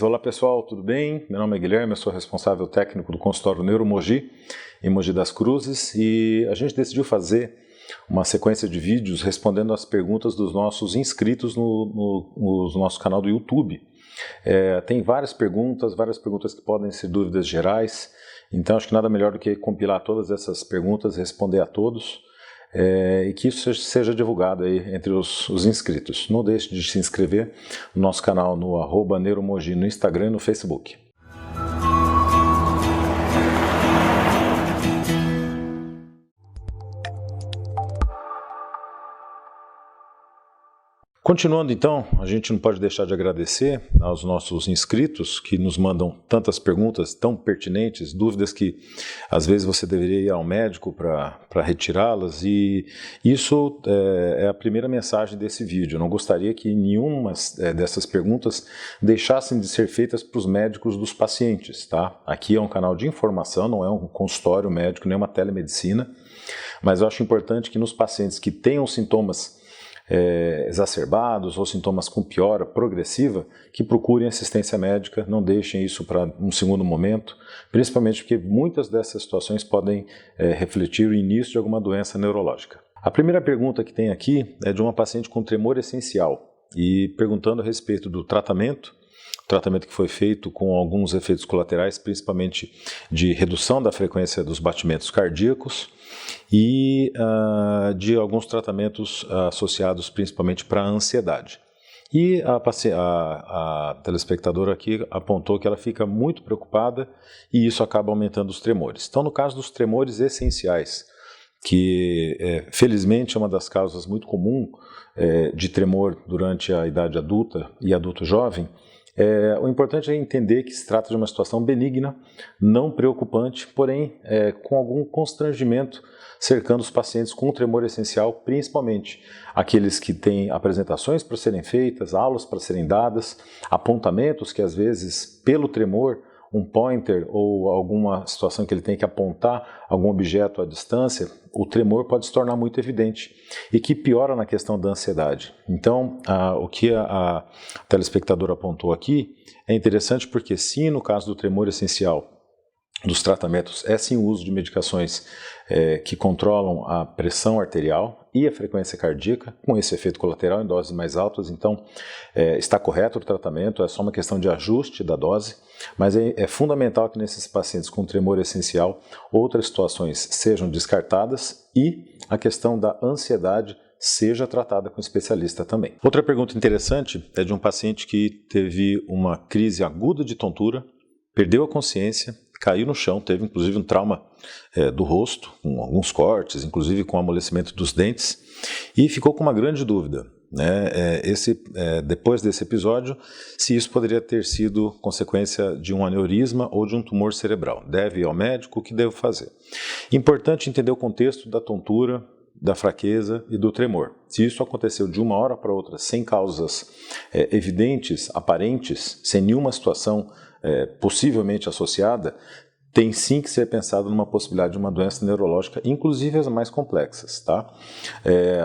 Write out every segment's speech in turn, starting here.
Olá pessoal, tudo bem? Meu nome é Guilherme, eu sou responsável técnico do consultório Neuromogi, em Mogi das Cruzes, e a gente decidiu fazer uma sequência de vídeos respondendo às perguntas dos nossos inscritos no nosso canal do YouTube. Tem várias perguntas que podem ser dúvidas gerais, então acho que nada melhor do que compilar todas essas perguntas, responder a todos, e que isso seja divulgado aí entre os inscritos. Não deixe de se inscrever no nosso canal no @neuromogi no Instagram e no Facebook. Continuando então, a gente não pode deixar de agradecer aos nossos inscritos que nos mandam tantas perguntas tão pertinentes, dúvidas que às vezes você deveria ir ao médico para retirá-las, e isso é a primeira mensagem desse vídeo. Eu não gostaria que nenhuma dessas perguntas deixassem de ser feitas para os médicos dos pacientes, tá? Aqui é um canal de informação, não é um consultório médico, nem uma telemedicina, mas eu acho importante que nos pacientes que tenham sintomas exacerbados ou sintomas com piora progressiva, que procurem assistência médica, não deixem isso para um segundo momento, principalmente porque muitas dessas situações podem refletir o início de alguma doença neurológica. A primeira pergunta que tem aqui é de uma paciente com tremor essencial e perguntando a respeito do tratamento que foi feito com alguns efeitos colaterais, principalmente de redução da frequência dos batimentos cardíacos e de alguns tratamentos associados principalmente para a ansiedade. E a telespectadora aqui apontou que ela fica muito preocupada e isso acaba aumentando os tremores. Então, no caso dos tremores essenciais, que felizmente é uma das causas muito comum de tremor durante a idade adulta e adulto jovem, o importante é entender que se trata de uma situação benigna, não preocupante, porém com algum constrangimento cercando os pacientes com tremor essencial, principalmente aqueles que têm apresentações para serem feitas, aulas para serem dadas, apontamentos que às vezes, pelo tremor, um pointer ou alguma situação que ele tem que apontar algum objeto à distância, o tremor pode se tornar muito evidente e que piora na questão da ansiedade. Então, o que a telespectadora apontou aqui é interessante porque sim, no caso do tremor essencial, dos tratamentos é sim o uso de medicações que controlam a pressão arterial e a frequência cardíaca, com esse efeito colateral em doses mais altas. Então está correto o tratamento, é só uma questão de ajuste da dose, mas é fundamental que nesses pacientes com tremor essencial outras situações sejam descartadas e a questão da ansiedade seja tratada com um especialista também. Outra pergunta interessante é de um paciente que teve uma crise aguda de tontura, perdeu a consciência, caiu no chão, teve inclusive um trauma do rosto, com alguns cortes, inclusive com amolecimento dos dentes, e ficou com uma grande dúvida, né? Depois desse episódio, se isso poderia ter sido consequência de um aneurisma ou de um tumor cerebral. Deve ir ao médico, o que devo fazer? Importante entender o contexto da tontura, da fraqueza e do tremor. Se isso aconteceu de uma hora para outra, sem causas evidentes, aparentes, sem nenhuma situação possivelmente associada, tem sim que ser pensado numa possibilidade de uma doença neurológica, inclusive as mais complexas, tá?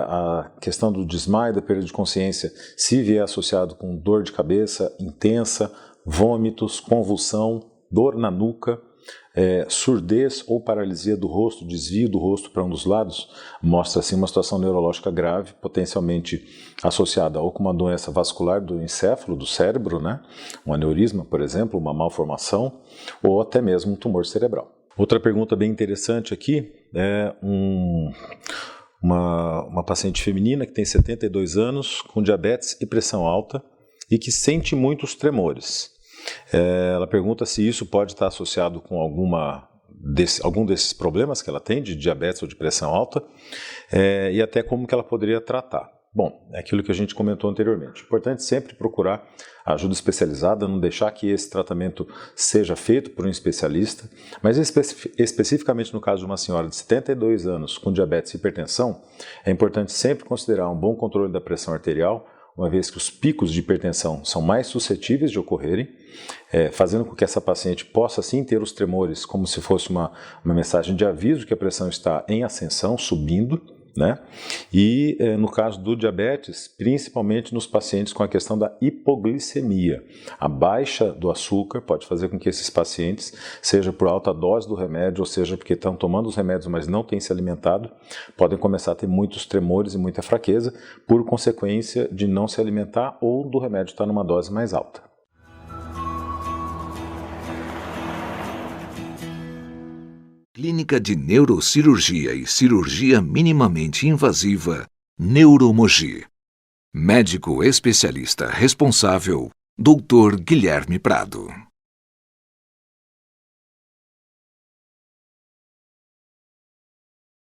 A questão do desmaio, da perda de consciência, se vier associado com dor de cabeça intensa, vômitos, convulsão, dor na nuca, surdez ou paralisia do rosto, desvio do rosto para um dos lados, mostra assim uma situação neurológica grave, potencialmente associada ou com uma doença vascular do encéfalo, do cérebro, né? Um aneurisma, por exemplo, uma malformação, ou até mesmo um tumor cerebral. Outra pergunta bem interessante aqui é uma paciente feminina que tem 72 anos, com diabetes e pressão alta e que sente muitos tremores. Ela pergunta se isso pode estar associado com algum desses problemas que ela tem, de diabetes ou de pressão alta, e até como que ela poderia tratar. Bom, é aquilo que a gente comentou anteriormente. Importante sempre procurar ajuda especializada, não deixar que esse tratamento seja feito por um especialista, mas especificamente no caso de uma senhora de 72 anos com diabetes e hipertensão, é importante sempre considerar um bom controle da pressão arterial, uma vez que os picos de hipertensão são mais suscetíveis de ocorrerem, fazendo com que essa paciente possa sim ter os tremores como se fosse uma mensagem de aviso que a pressão está em ascensão, subindo, né? E no caso do diabetes, principalmente nos pacientes com a questão da hipoglicemia. A baixa do açúcar pode fazer com que esses pacientes, seja por alta dose do remédio, ou seja porque estão tomando os remédios, mas não têm se alimentado, podem começar a ter muitos tremores e muita fraqueza por consequência de não se alimentar ou do remédio estar numa dose mais alta. Clínica de Neurocirurgia e Cirurgia Minimamente Invasiva, Neuromogi. Médico especialista responsável, Dr. Guilherme Prado.